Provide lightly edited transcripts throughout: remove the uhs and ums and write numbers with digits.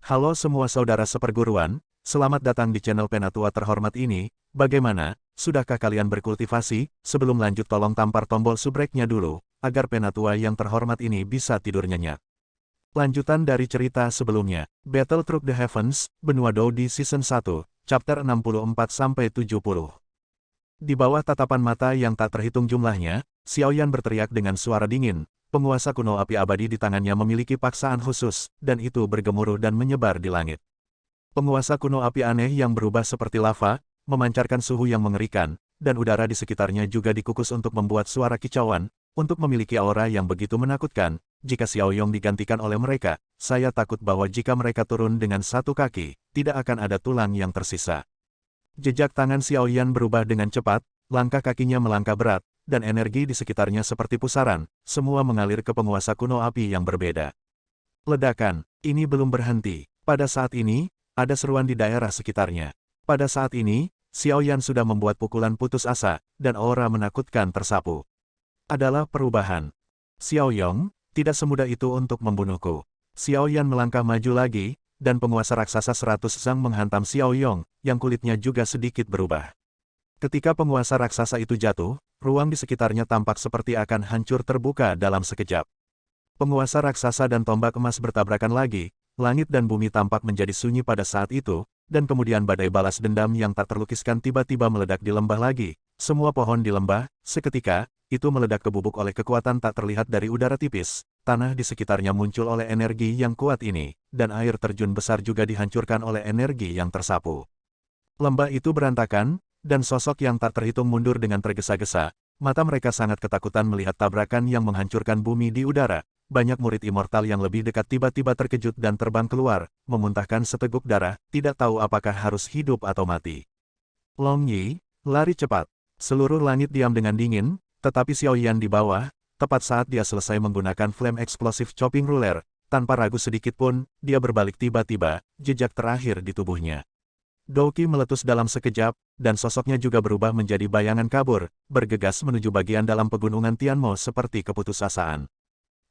Halo semua saudara seperguruan, selamat datang di channel Penatua terhormat ini. Bagaimana, sudahkah kalian berkultivasi? Sebelum lanjut tolong tampar tombol subrek-nya dulu, agar Penatua yang terhormat ini bisa tidur nyenyak. Lanjutan dari cerita sebelumnya, Battle Through the Heavens, Benua Dou di Season 1, Chapter 64-70. Di bawah tatapan mata yang tak terhitung jumlahnya, Xiaoyan berteriak dengan suara dingin. Penguasa kuno api abadi di tangannya memiliki paksaan khusus, dan itu bergemuruh dan menyebar di langit. Penguasa kuno api aneh yang berubah seperti lava, memancarkan suhu yang mengerikan, dan udara di sekitarnya juga dikukus untuk membuat suara kicauan, untuk memiliki aura yang begitu menakutkan. Jika Xiaoyong digantikan oleh mereka, saya takut bahwa jika mereka turun dengan satu kaki, tidak akan ada tulang yang tersisa. Jejak tangan Xiaoyan berubah dengan cepat, langkah kakinya melangkah berat, dan energi di sekitarnya seperti pusaran, semua mengalir ke penguasa kuno api yang berbeda. Ledakan, ini belum berhenti. Pada saat ini, ada seruan di daerah sekitarnya. Pada saat ini, Xiaoyan sudah membuat pukulan putus asa, dan aura menakutkan tersapu. Adalah perubahan. Xiaoyong, tidak semudah itu untuk membunuhku. Xiaoyan melangkah maju lagi, dan penguasa raksasa 100 Zhang menghantam Xiaoyong, yang kulitnya juga sedikit berubah. Ketika penguasa raksasa itu jatuh, ruang di sekitarnya tampak seperti akan hancur terbuka dalam sekejap. Penguasa raksasa dan tombak emas bertabrakan lagi, langit dan bumi tampak menjadi sunyi pada saat itu, dan kemudian badai balas dendam yang tak terlukiskan tiba-tiba meledak di lembah lagi. Semua pohon di lembah, seketika, itu meledak ke bubuk oleh kekuatan tak terlihat dari udara tipis. Tanah di sekitarnya muncul oleh energi yang kuat ini, dan air terjun besar juga dihancurkan oleh energi yang tersapu. Lembah itu berantakan, dan sosok yang tak terhitung mundur dengan tergesa-gesa. Mata mereka sangat ketakutan melihat tabrakan yang menghancurkan bumi di udara. Banyak murid immortal yang lebih dekat tiba-tiba terkejut dan terbang keluar, memuntahkan seteguk darah, tidak tahu apakah harus hidup atau mati. Long Yi, lari cepat. Seluruh langit diam dengan dingin, tetapi Xiaoyan di bawah, tepat saat dia selesai menggunakan Flame Explosive Chopping Ruler, tanpa ragu sedikit pun, dia berbalik tiba-tiba, jejak terakhir di tubuhnya. Douqi meletus dalam sekejap, dan sosoknya juga berubah menjadi bayangan kabur, bergegas menuju bagian dalam pegunungan Tianmo seperti keputusasaan.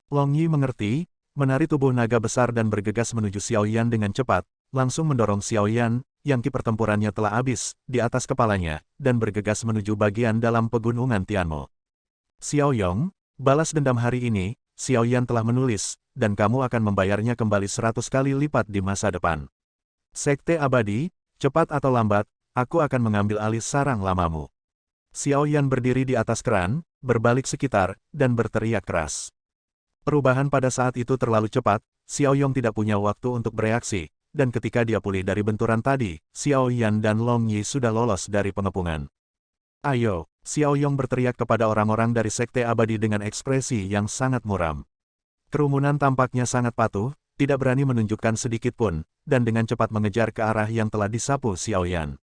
Long Yi mengerti, menari tubuh naga besar dan bergegas menuju Xiaoyan dengan cepat, langsung mendorong Xiaoyan, yang ki pertempurannya telah habis, di atas kepalanya, dan bergegas menuju bagian dalam pegunungan Tianmo. Xiaoyong, balas dendam hari ini, Xiaoyan telah menulis, dan kamu akan membayarnya kembali 100 kali lipat di masa depan. Sekte abadi, cepat atau lambat, aku akan mengambil alih sarang lamamu. Xiaoyan berdiri di atas keran, berbalik sekitar, dan berteriak keras. Perubahan pada saat itu terlalu cepat, Xiaoyong tidak punya waktu untuk bereaksi, dan ketika dia pulih dari benturan tadi, Xiaoyan dan Long Yi sudah lolos dari pengepungan. Ayo, Xiaoyong berteriak kepada orang-orang dari Sekte Abadi dengan ekspresi yang sangat muram. Kerumunan tampaknya sangat patuh, tidak berani menunjukkan sedikit pun, dan dengan cepat mengejar ke arah yang telah disapu Xiaoyan.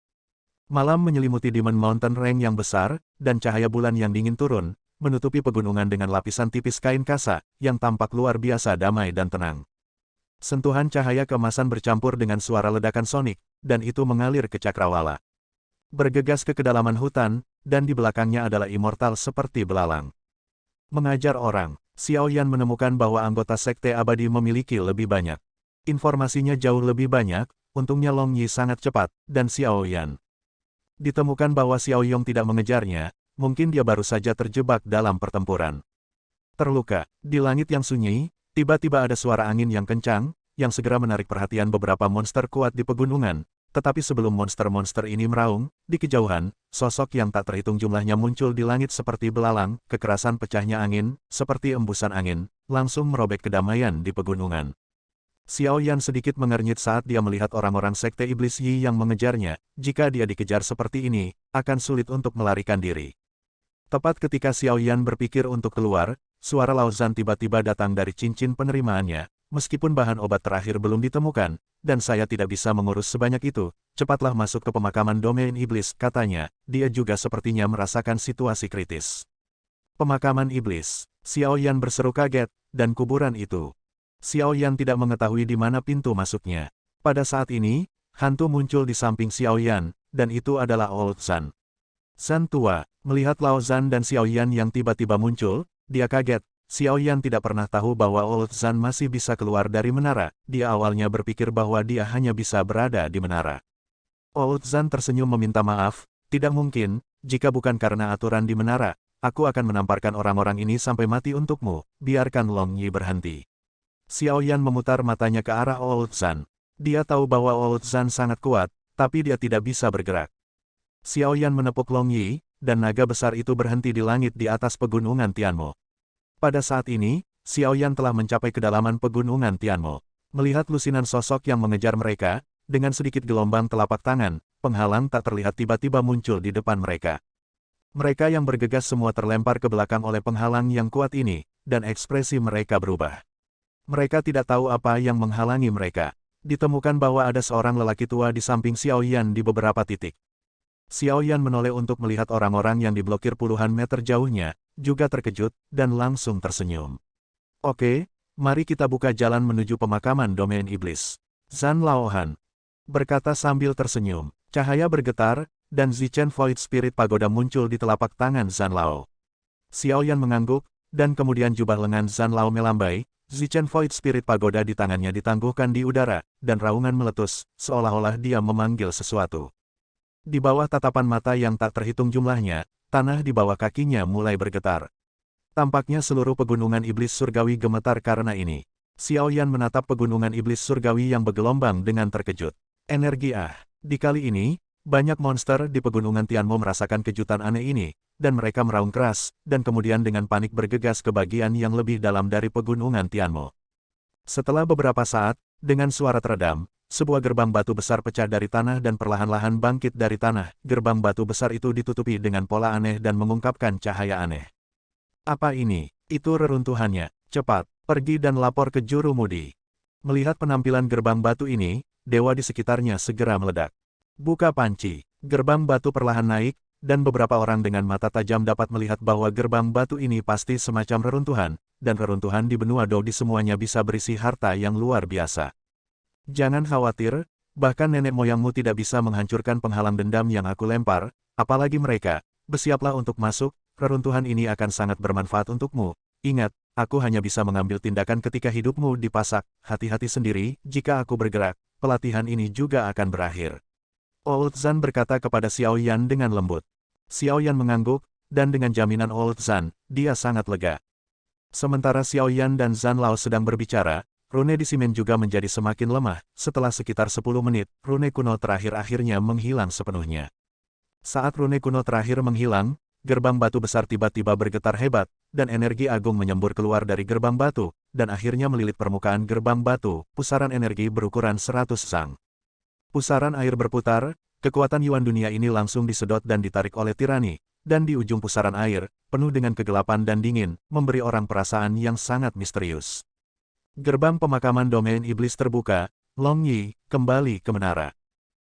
Malam menyelimuti Demon Mountain Range yang besar, dan cahaya bulan yang dingin turun, menutupi pegunungan dengan lapisan tipis kain kasa, yang tampak luar biasa damai dan tenang. Sentuhan cahaya keemasan bercampur dengan suara ledakan sonik, dan itu mengalir ke cakrawala. Bergegas ke kedalaman hutan, dan di belakangnya adalah immortal seperti belalang. Mengajar orang. Xiaoyan menemukan bahwa anggota Sekte Abadi memiliki lebih banyak. Informasinya jauh lebih banyak, untungnya Long Yi sangat cepat, dan Xiaoyan. Ditemukan bahwa Xiaoyong tidak mengejarnya, mungkin dia baru saja terjebak dalam pertempuran. Terluka, di langit yang sunyi, tiba-tiba ada suara angin yang kencang, yang segera menarik perhatian beberapa monster kuat di pegunungan. Tetapi sebelum monster-monster ini meraung, di kejauhan, sosok yang tak terhitung jumlahnya muncul di langit seperti belalang, kekerasan pecahnya angin, seperti embusan angin, langsung merobek kedamaian di pegunungan. Xiaoyan sedikit mengernyit saat dia melihat orang-orang Sekte Iblis Yi yang mengejarnya. Jika dia dikejar seperti ini, akan sulit untuk melarikan diri. Tepat ketika Xiaoyan berpikir untuk keluar, suara Lao Zhan tiba-tiba datang dari cincin penerimaannya. Meskipun bahan obat terakhir belum ditemukan, dan saya tidak bisa mengurus sebanyak itu, cepatlah masuk ke pemakaman domain iblis, katanya. Dia juga sepertinya merasakan situasi kritis. Pemakaman iblis. Xiaoyan berseru kaget, dan kuburan itu. Xiaoyan tidak mengetahui di mana pintu masuknya. Pada saat ini, hantu muncul di samping Xiaoyan, dan itu adalah Old Zhan. Zhan tua, melihat Lao Zhan dan Xiaoyan yang tiba-tiba muncul, dia kaget, Xiao Yan tidak pernah tahu bahwa Old Zan masih bisa keluar dari menara. Dia awalnya berpikir bahwa dia hanya bisa berada di menara. Old Zan tersenyum meminta maaf, tidak mungkin, jika bukan karena aturan di menara, aku akan menamparkan orang-orang ini sampai mati untukmu, biarkan Long Yi berhenti. Xiao Yan memutar matanya ke arah Old Zan. Dia tahu bahwa Old Zan sangat kuat, tapi dia tidak bisa bergerak. Xiao Yan menepuk Long Yi, dan naga besar itu berhenti di langit di atas pegunungan Tianmo. Pada saat ini, Xiao Yan telah mencapai kedalaman pegunungan Tianmo. Melihat lusinan sosok yang mengejar mereka, dengan sedikit gelombang telapak tangan, penghalang tak terlihat tiba-tiba muncul di depan mereka. Mereka yang bergegas semua terlempar ke belakang oleh penghalang yang kuat ini, dan ekspresi mereka berubah. Mereka tidak tahu apa yang menghalangi mereka. Ditemukan bahwa ada seorang lelaki tua di samping Xiao Yan di beberapa titik. Xiao Yan menoleh untuk melihat orang-orang yang diblokir puluhan meter jauhnya, juga terkejut, dan langsung tersenyum. Oke, mari kita buka jalan menuju pemakaman domain iblis. Zan Laohan berkata sambil tersenyum. Cahaya bergetar, dan Zichen Void Spirit Pagoda muncul di telapak tangan Zan Lao. Xiao Yan mengangguk, dan kemudian jubah lengan Zan Lao melambai. Zichen Void Spirit Pagoda di tangannya ditangguhkan di udara, dan raungan meletus, seolah-olah dia memanggil sesuatu. Di bawah tatapan mata yang tak terhitung jumlahnya, tanah di bawah kakinya mulai bergetar. Tampaknya seluruh pegunungan iblis surgawi gemetar karena ini. Xiao Yan menatap pegunungan iblis surgawi yang bergelombang dengan terkejut. Energi Di kali ini, banyak monster di pegunungan Tianmo merasakan kejutan aneh ini, dan mereka meraung keras, dan kemudian dengan panik bergegas ke bagian yang lebih dalam dari pegunungan Tianmo. Setelah beberapa saat, dengan suara teredam, sebuah gerbang batu besar pecah dari tanah dan perlahan-lahan bangkit dari tanah. Gerbang batu besar itu ditutupi dengan pola aneh dan mengungkapkan cahaya aneh. Apa ini? Itu reruntuhannya. Cepat, pergi dan lapor ke Juru Mudi. Melihat penampilan gerbang batu ini, dewa di sekitarnya segera meledak. Buka panci. Gerbang batu perlahan naik, dan beberapa orang dengan mata tajam dapat melihat bahwa gerbang batu ini pasti semacam reruntuhan, dan reruntuhan di benua Dou di semuanya bisa berisi harta yang luar biasa. Jangan khawatir, bahkan nenek moyangmu tidak bisa menghancurkan penghalang dendam yang aku lempar, apalagi mereka. Bersiaplah untuk masuk, reruntuhan ini akan sangat bermanfaat untukmu. Ingat, aku hanya bisa mengambil tindakan ketika hidupmu dipasak. Hati-hati sendiri, jika aku bergerak, pelatihan ini juga akan berakhir. Old Zan berkata kepada Xiao Yan dengan lembut. Xiao Yan mengangguk, dan dengan jaminan Old Zan, dia sangat lega. Sementara Xiao Yan dan Zan Lao sedang berbicara, rune di simen juga menjadi semakin lemah. Setelah sekitar 10 menit, rune kuno terakhir akhirnya menghilang sepenuhnya. Saat rune kuno terakhir menghilang, gerbang batu besar tiba-tiba bergetar hebat, dan energi agung menyembur keluar dari gerbang batu, dan akhirnya melilit permukaan gerbang batu. Pusaran energi berukuran 100 sang. Pusaran air berputar, kekuatan Yuan dunia ini langsung disedot dan ditarik oleh tirani, dan di ujung pusaran air, penuh dengan kegelapan dan dingin, memberi orang perasaan yang sangat misterius. Gerbang pemakaman domain iblis terbuka, Long Yi, kembali ke menara.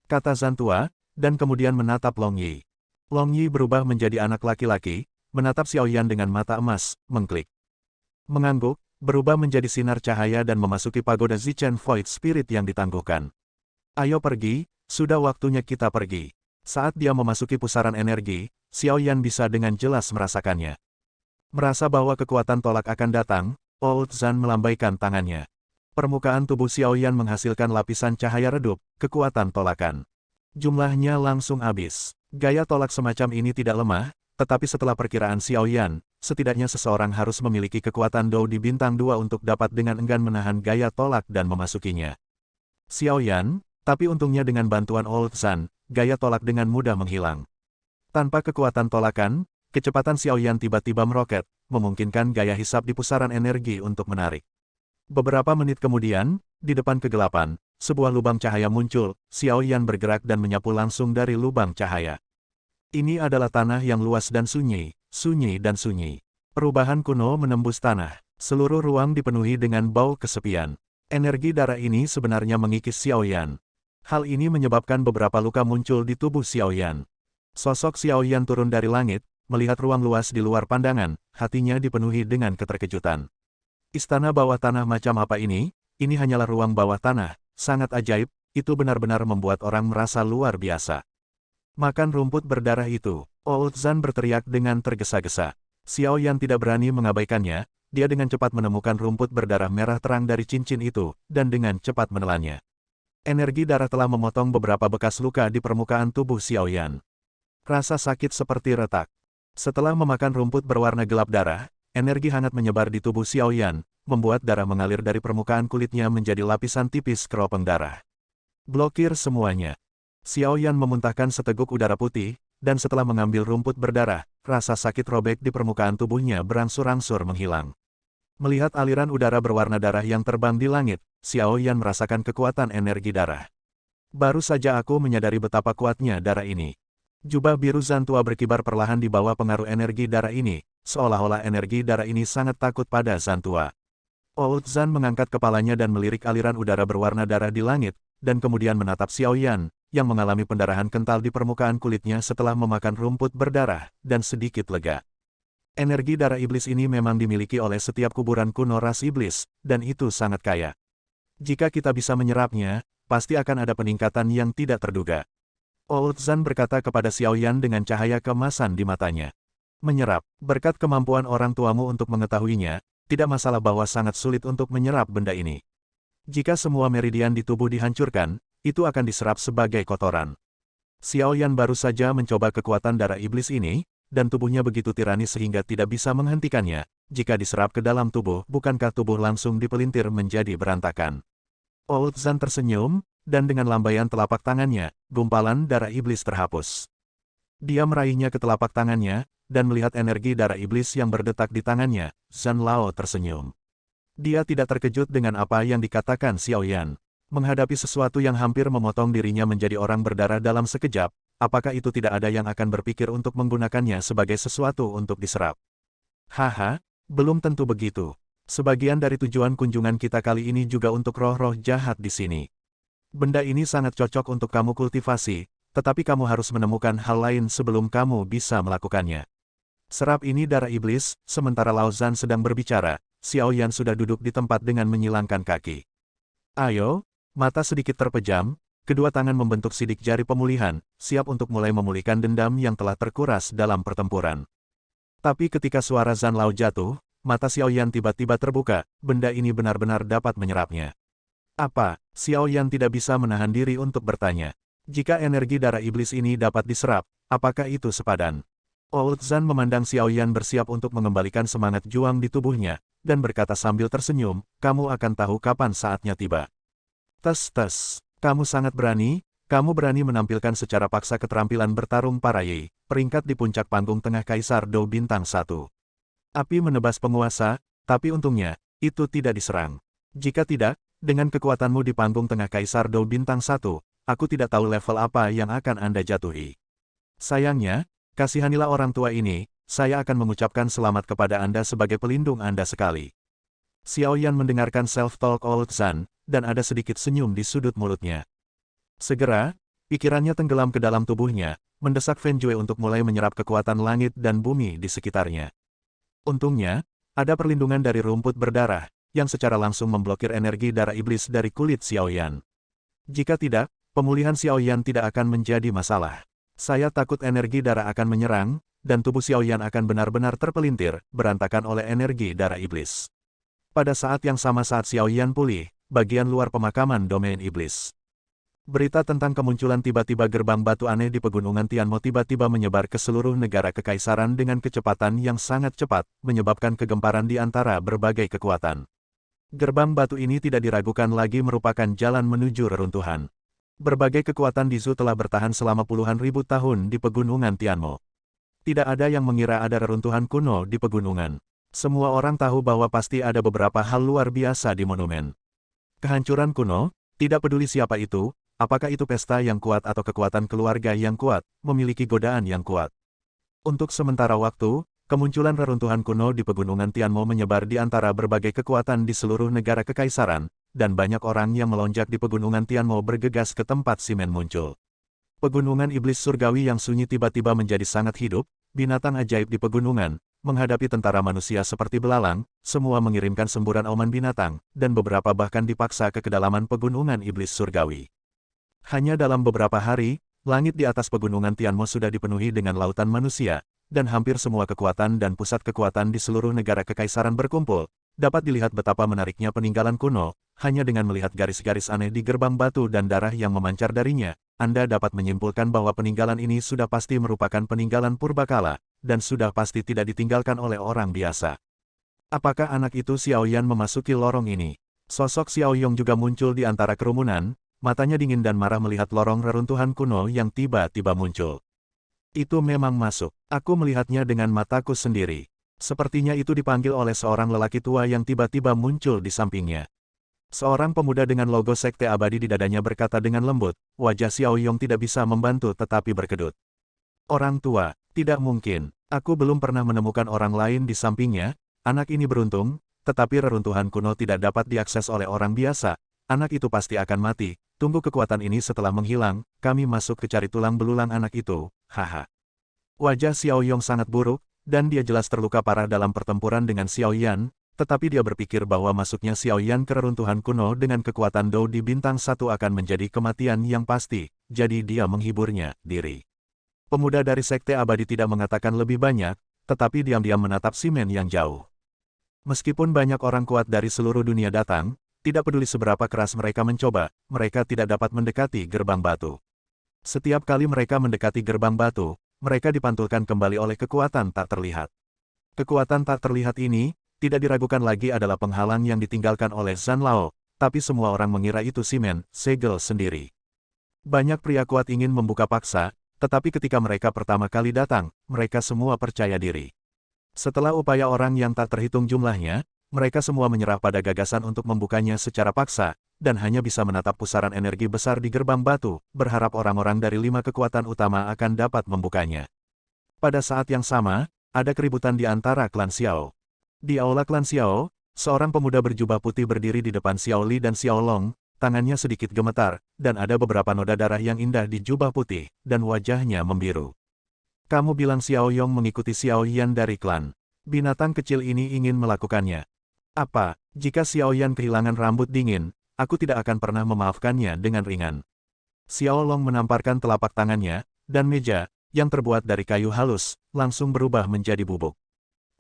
Kata Zan tua, dan kemudian menatap Long Yi. Long Yi berubah menjadi anak laki-laki, menatap Xiao Yan dengan mata emas, mengklik. Mengangguk, berubah menjadi sinar cahaya dan memasuki pagoda Zichen Void Spirit yang ditangguhkan. Ayo pergi, sudah waktunya kita pergi. Saat dia memasuki pusaran energi, Xiao Yan bisa dengan jelas merasakannya. Merasa bahwa kekuatan tolak akan datang, Old Zan melambaikan tangannya. Permukaan tubuh Xiao Yan menghasilkan lapisan cahaya redup, kekuatan tolakan. Jumlahnya langsung habis. Gaya tolak semacam ini tidak lemah, tetapi setelah perkiraan Xiao Yan, setidaknya seseorang harus memiliki kekuatan Dou di bintang 2 untuk dapat dengan enggan menahan gaya tolak dan memasukinya. Xiao Yan, tapi untungnya dengan bantuan Old Zan, gaya tolak dengan mudah menghilang. Tanpa kekuatan tolakan, kecepatan Xiao Yan tiba-tiba meroket, memungkinkan gaya hisap di pusaran energi untuk menarik. Beberapa menit kemudian, di depan kegelapan, sebuah lubang cahaya muncul. Xiao Yan bergerak dan menyapu langsung dari lubang cahaya. Ini adalah tanah yang luas dan sunyi, sunyi dan sunyi. Perubahan kuno menembus tanah. Seluruh ruang dipenuhi dengan bau kesepian. Energi darah ini sebenarnya mengikis Xiao Yan. Hal ini menyebabkan beberapa luka muncul di tubuh Xiao Yan. Sosok Xiao Yan turun dari langit, melihat ruang luas di luar pandangan, hatinya dipenuhi dengan keterkejutan. Istana bawah tanah macam apa ini? Ini hanyalah ruang bawah tanah, sangat ajaib, itu benar-benar membuat orang merasa luar biasa. Makan rumput berdarah itu, Old Zan berteriak dengan tergesa-gesa. Xiao Yan tidak berani mengabaikannya, dia dengan cepat menemukan rumput berdarah merah terang dari cincin itu, dan dengan cepat menelannya. Energi darah telah memotong beberapa bekas luka di permukaan tubuh Xiaoyan. Rasa sakit seperti retak. Setelah memakan rumput berwarna gelap darah, energi hangat menyebar di tubuh Xiaoyan, membuat darah mengalir dari permukaan kulitnya menjadi lapisan tipis keropeng darah. Blokir semuanya. Xiaoyan memuntahkan seteguk udara putih, dan setelah mengambil rumput berdarah, rasa sakit robek di permukaan tubuhnya berangsur-angsur menghilang. Melihat aliran udara berwarna darah yang terbang di langit, Xiaoyan merasakan kekuatan energi darah. Baru saja aku menyadari betapa kuatnya darah ini. Jubah biru Zantua berkibar perlahan di bawah pengaruh energi darah ini, seolah-olah energi darah ini sangat takut pada Zantua. Old Zan mengangkat kepalanya dan melirik aliran udara berwarna darah di langit, dan kemudian menatap Xiaoyan, yang mengalami pendarahan kental di permukaan kulitnya setelah memakan rumput berdarah, dan sedikit lega. Energi darah iblis ini memang dimiliki oleh setiap kuburan kuno ras iblis, dan itu sangat kaya. Jika kita bisa menyerapnya, pasti akan ada peningkatan yang tidak terduga. Old Zan berkata kepada Xiaoyan dengan cahaya keemasan di matanya. Menyerap, berkat kemampuan orang tuamu untuk mengetahuinya, tidak masalah bahwa sangat sulit untuk menyerap benda ini. Jika semua meridian di tubuh dihancurkan, itu akan diserap sebagai kotoran. Xiaoyan baru saja mencoba kekuatan darah iblis ini, dan tubuhnya begitu tiranis sehingga tidak bisa menghentikannya. Jika diserap ke dalam tubuh, bukankah tubuh langsung dipelintir menjadi berantakan? Old Zan tersenyum, dan dengan lambaian telapak tangannya, gumpalan darah iblis terhapus. Dia meraihnya ke telapak tangannya, dan melihat energi darah iblis yang berdetak di tangannya. Zan Lao tersenyum. Dia tidak terkejut dengan apa yang dikatakan Xiaoyan. Menghadapi sesuatu yang hampir memotong dirinya menjadi orang berdarah dalam sekejap, apakah itu tidak ada yang akan berpikir untuk menggunakannya sebagai sesuatu untuk diserap? Haha, belum tentu begitu. Sebagian dari tujuan kunjungan kita kali ini juga untuk roh-roh jahat di sini. Benda ini sangat cocok untuk kamu kultivasi, tetapi kamu harus menemukan hal lain sebelum kamu bisa melakukannya. Serap ini darah iblis, sementara Lao Zan sedang berbicara, Xiaoyan sudah duduk di tempat dengan menyilangkan kaki. Ayo, mata sedikit terpejam, kedua tangan membentuk sidik jari pemulihan, siap untuk mulai memulihkan dendam yang telah terkuras dalam pertempuran. Tapi ketika suara Zan Lao jatuh, mata Xiaoyan tiba-tiba terbuka, benda ini benar-benar dapat menyerapnya. Apa? Xiaoyan tidak bisa menahan diri untuk bertanya. Jika energi darah iblis ini dapat diserap, apakah itu sepadan? Old Zan memandang Xiaoyan bersiap untuk mengembalikan semangat juang di tubuhnya, dan berkata sambil tersenyum, kamu akan tahu kapan saatnya tiba. Tes, kamu sangat berani, kamu berani menampilkan secara paksa keterampilan bertarung para Yi, peringkat di puncak panggung tengah Kaisar Dou Bintang 1. Api menebas penguasa, tapi untungnya, itu tidak diserang. Jika tidak, dengan kekuatanmu di panggung tengah Kaisar Dou Bintang 1, aku tidak tahu level apa yang akan Anda jatuhi. Sayangnya, kasihanilah orang tua ini, saya akan mengucapkan selamat kepada Anda sebagai pelindung Anda sekali. Xiaoyan mendengarkan self-talk Old Zan, dan ada sedikit senyum di sudut mulutnya. Segera, pikirannya tenggelam ke dalam tubuhnya, mendesak Fen Jue untuk mulai menyerap kekuatan langit dan bumi di sekitarnya. Untungnya, ada perlindungan dari rumput berdarah, yang secara langsung memblokir energi darah iblis dari kulit Xiaoyan. Jika tidak, pemulihan Xiaoyan tidak akan menjadi masalah. Saya takut energi darah akan menyerang, dan tubuh Xiaoyan akan benar-benar terpelintir, berantakan oleh energi darah iblis. Pada saat yang sama saat Xiaoyan pulih, bagian luar pemakaman domain iblis. Berita tentang kemunculan tiba-tiba gerbang batu aneh di pegunungan Tianmo tiba-tiba menyebar ke seluruh negara kekaisaran dengan kecepatan yang sangat cepat, menyebabkan kegemparan di antara berbagai kekuatan. Gerbang batu ini tidak diragukan lagi merupakan jalan menuju reruntuhan. Berbagai kekuatan di Zhu telah bertahan selama puluhan ribu tahun di pegunungan Tianmo. Tidak ada yang mengira ada reruntuhan kuno di pegunungan. Semua orang tahu bahwa pasti ada beberapa hal luar biasa di monumen. Kehancuran kuno, tidak peduli siapa itu, apakah itu pesta yang kuat atau kekuatan keluarga yang kuat, memiliki godaan yang kuat. Untuk sementara waktu, kemunculan reruntuhan kuno di pegunungan Tianmo menyebar di antara berbagai kekuatan di seluruh negara kekaisaran, dan banyak orang yang melonjak di pegunungan Tianmo bergegas ke tempat Simen muncul. Pegunungan iblis surgawi yang sunyi tiba-tiba menjadi sangat hidup, binatang ajaib di pegunungan, menghadapi tentara manusia seperti belalang, semua mengirimkan semburan auman binatang, dan beberapa bahkan dipaksa ke kedalaman pegunungan iblis surgawi. Hanya dalam beberapa hari, langit di atas pegunungan Tianmo sudah dipenuhi dengan lautan manusia, dan hampir semua kekuatan dan pusat kekuatan di seluruh negara kekaisaran berkumpul. Dapat dilihat betapa menariknya peninggalan kuno, hanya dengan melihat garis-garis aneh di gerbang batu dan darah yang memancar darinya, Anda dapat menyimpulkan bahwa peninggalan ini sudah pasti merupakan peninggalan purbakala, dan sudah pasti tidak ditinggalkan oleh orang biasa. Apakah anak itu Xiao Yan memasuki lorong ini? Sosok Xiao Yong juga muncul di antara kerumunan, matanya dingin dan marah melihat lorong reruntuhan kuno yang tiba-tiba muncul. Itu memang masuk. Aku melihatnya dengan mataku sendiri. Sepertinya itu dipanggil oleh seorang lelaki tua yang tiba-tiba muncul di sampingnya. Seorang pemuda dengan logo sekte abadi di dadanya berkata dengan lembut, wajah Xiao Yong tidak bisa membantu tetapi berkedut. Orang tua, tidak mungkin. Aku belum pernah menemukan orang lain di sampingnya. Anak ini beruntung, tetapi reruntuhan kuno tidak dapat diakses oleh orang biasa. Anak itu pasti akan mati. Tunggu kekuatan ini setelah menghilang, kami masuk ke cari tulang belulang anak itu, haha. Wajah Xiao Yong sangat buruk, dan dia jelas terluka parah dalam pertempuran dengan Xiao Yan, tetapi dia berpikir bahwa masuknya Xiao Yan ke reruntuhan kuno dengan kekuatan Dou di bintang 1 akan menjadi kematian yang pasti, jadi dia menghiburnya diri. Pemuda dari Sekte Abadi tidak mengatakan lebih banyak, tetapi diam-diam menatap Simen yang jauh. Meskipun banyak orang kuat dari seluruh dunia datang, tidak peduli seberapa keras mereka mencoba, mereka tidak dapat mendekati gerbang batu. Setiap kali mereka mendekati gerbang batu, mereka dipantulkan kembali oleh kekuatan tak terlihat. Kekuatan tak terlihat ini, tidak diragukan lagi adalah penghalang yang ditinggalkan oleh Zhan Lao, tapi semua orang mengira itu Simen, segel sendiri. Banyak pria kuat ingin membuka paksa, tetapi ketika mereka pertama kali datang, mereka semua percaya diri. Setelah upaya orang yang tak terhitung jumlahnya, mereka semua menyerah pada gagasan untuk membukanya secara paksa, dan hanya bisa menatap pusaran energi besar di gerbang batu, berharap orang-orang dari 5 kekuatan utama akan dapat membukanya. Pada saat yang sama, ada keributan di antara klan Xiao. Di aula klan Xiao, seorang pemuda berjubah putih berdiri di depan Xiao Li dan Xiao Long, tangannya sedikit gemetar, dan ada beberapa noda darah yang indah di jubah putih, dan wajahnya membiru. Kamu bilang Xiao Yong mengikuti Xiao Yan dari klan. Binatang kecil ini ingin melakukannya. Apa, jika Xiao Yan kehilangan rambut dingin, aku tidak akan pernah memaafkannya dengan ringan. Xiao Long menamparkan telapak tangannya, dan meja, yang terbuat dari kayu halus, langsung berubah menjadi bubuk.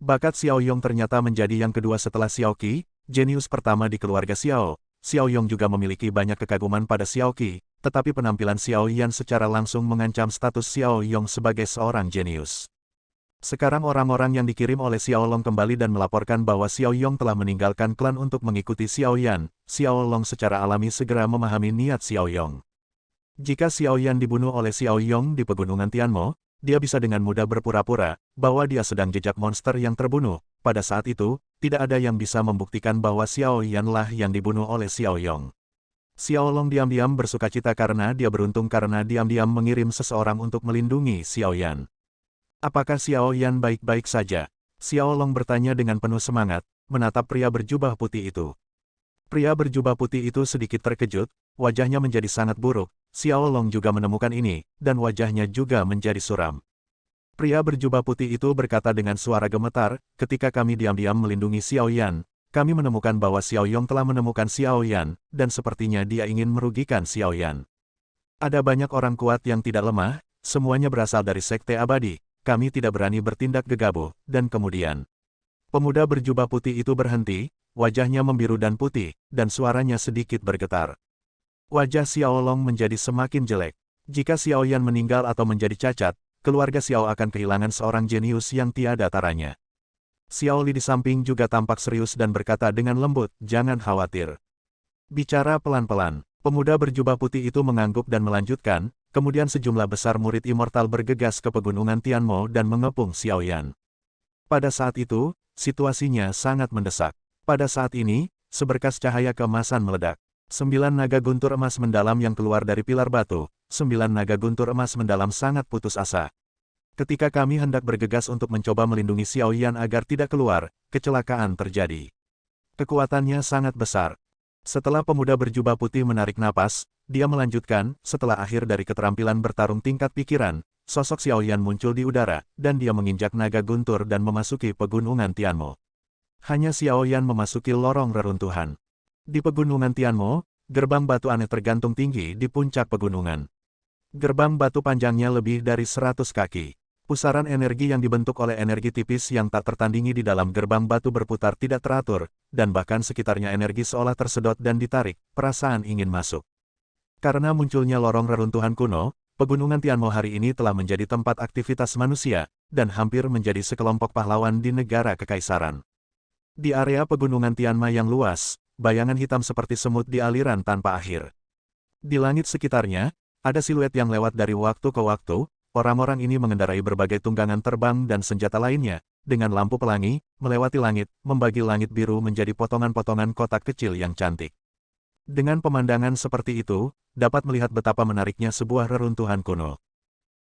Bakat Xiao Yong ternyata menjadi yang kedua setelah Xiao Qi, jenius pertama di keluarga Xiao. Xiao Yong juga memiliki banyak kekaguman pada Xiao Qi, tetapi penampilan Xiao Yan secara langsung mengancam status Xiao Yong sebagai seorang jenius. Sekarang orang-orang yang dikirim oleh Xiao Long kembali dan melaporkan bahwa Xiao Yong telah meninggalkan klan untuk mengikuti Xiao Yan. Xiao Long secara alami segera memahami niat Xiao Yong. Jika Xiao Yan dibunuh oleh Xiao Yong di pegunungan Tianmo, dia bisa dengan mudah berpura-pura bahwa dia sedang jejak monster yang terbunuh. Pada saat itu, tidak ada yang bisa membuktikan bahwa Xiao Yan lah yang dibunuh oleh Xiao Yong. Xiao Long diam-diam bersukacita karena dia beruntung karena diam-diam mengirim seseorang untuk melindungi Xiao Yan. Apakah Xiao Yan baik-baik saja? Xiao Long bertanya dengan penuh semangat, menatap pria berjubah putih itu. Pria berjubah putih itu sedikit terkejut, wajahnya menjadi sangat buruk. Xiao Long juga menemukan ini, dan wajahnya juga menjadi suram. Pria berjubah putih itu berkata dengan suara gemetar, ketika kami diam-diam melindungi Xiao Yan, kami menemukan bahwa Xiao Yong telah menemukan Xiao Yan, dan sepertinya dia ingin merugikan Xiao Yan. Ada banyak orang kuat yang tidak lemah, semuanya berasal dari Sekte Abadi. Kami tidak berani bertindak gegabah, dan kemudian pemuda berjubah putih itu berhenti, wajahnya membiru dan putih, dan suaranya sedikit bergetar. Wajah Xiao Long menjadi semakin jelek. Jika Xiao Yan meninggal atau menjadi cacat, keluarga Xiao akan kehilangan seorang jenius yang tiada taranya. Xiao Li di samping juga tampak serius dan berkata dengan lembut, jangan khawatir. Bicara pelan-pelan, pemuda berjubah putih itu mengangguk dan melanjutkan, kemudian sejumlah besar murid immortal bergegas ke pegunungan Tianmo dan mengepung Xiao Yan. Pada saat itu, situasinya sangat mendesak. Pada saat ini, seberkas cahaya keemasan meledak. 9 naga guntur emas mendalam yang keluar dari pilar batu, 9 naga guntur emas mendalam sangat putus asa. Ketika kami hendak bergegas untuk mencoba melindungi Xiao Yan agar tidak keluar, kecelakaan terjadi. Kekuatannya sangat besar. Setelah pemuda berjubah putih menarik napas, dia melanjutkan, setelah akhir dari keterampilan bertarung tingkat pikiran, sosok Xiao Yan muncul di udara, dan dia menginjak naga guntur dan memasuki pegunungan Tianmo. Hanya Xiao Yan memasuki lorong reruntuhan. Di pegunungan Tianmo, gerbang batu aneh tergantung tinggi di puncak pegunungan. Gerbang batu panjangnya lebih dari 100 kaki. Pusaran energi yang dibentuk oleh energi tipis yang tak tertandingi di dalam gerbang batu berputar tidak teratur, dan bahkan sekitarnya energi seolah tersedot dan ditarik, perasaan ingin masuk. Karena munculnya lorong reruntuhan kuno, Pegunungan Tianmo hari ini telah menjadi tempat aktivitas manusia, dan hampir menjadi sekelompok pahlawan di negara kekaisaran. Di area Pegunungan Tianma yang luas, bayangan hitam seperti semut di aliran tanpa akhir. Di langit sekitarnya, ada siluet yang lewat dari waktu ke waktu, orang-orang ini mengendarai berbagai tunggangan terbang dan senjata lainnya, dengan lampu pelangi, melewati langit, membagi langit biru menjadi potongan-potongan kotak kecil yang cantik. Dengan pemandangan seperti itu, dapat melihat betapa menariknya sebuah reruntuhan kuno.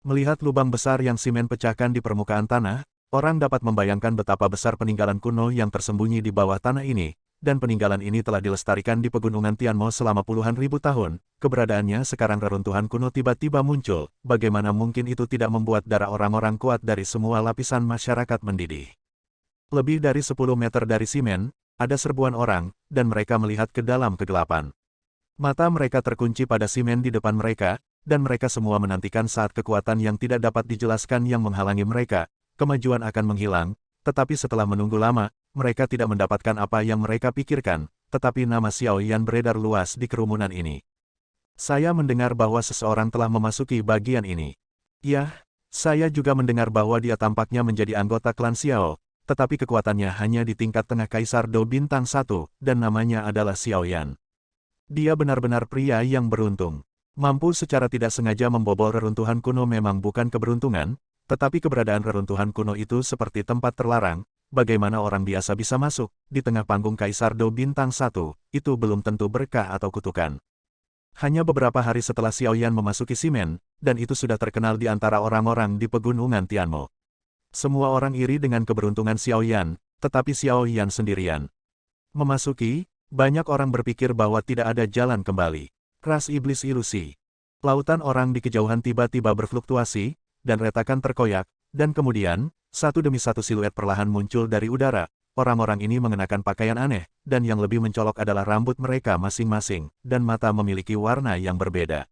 Melihat lubang besar yang simen pecahkan di permukaan tanah, orang dapat membayangkan betapa besar peninggalan kuno yang tersembunyi di bawah tanah ini, dan peninggalan ini telah dilestarikan di Pegunungan Tianmo selama puluhan ribu tahun. Keberadaannya sekarang reruntuhan kuno tiba-tiba muncul, bagaimana mungkin itu tidak membuat darah orang-orang kuat dari semua lapisan masyarakat mendidih. Lebih dari 10 meter dari simen, ada serbuan orang, dan mereka melihat ke dalam kegelapan. Mata mereka terkunci pada simen di depan mereka, dan mereka semua menantikan saat kekuatan yang tidak dapat dijelaskan yang menghalangi mereka, kemajuan akan menghilang, tetapi setelah menunggu lama, mereka tidak mendapatkan apa yang mereka pikirkan, tetapi nama Xiao Yan beredar luas di kerumunan ini. Saya mendengar bahwa seseorang telah memasuki bagian ini. Ya, saya juga mendengar bahwa dia tampaknya menjadi anggota klan Xiao, tetapi kekuatannya hanya di tingkat tengah Kaisar Do Bintang 1, dan namanya adalah Xiao Yan. Dia benar-benar pria yang beruntung. Mampu secara tidak sengaja membobol reruntuhan kuno memang bukan keberuntungan, tetapi keberadaan reruntuhan kuno itu seperti tempat terlarang. Bagaimana orang biasa bisa masuk di tengah panggung Kaisar Do Bintang 1, itu belum tentu berkah atau kutukan. Hanya beberapa hari setelah Xiao Yan memasuki simen, dan itu sudah terkenal di antara orang-orang di Pegunungan Tianmo. Semua orang iri dengan keberuntungan Xiao Yan, tetapi Xiao Yan sendirian. Memasuki, banyak orang berpikir bahwa tidak ada jalan kembali. Ras iblis ilusi. Lautan orang di kejauhan tiba-tiba berfluktuasi, dan retakan terkoyak, dan kemudian, satu demi satu siluet perlahan muncul dari udara. Orang-orang ini mengenakan pakaian aneh, dan yang lebih mencolok adalah rambut mereka masing-masing, dan mata memiliki warna yang berbeda.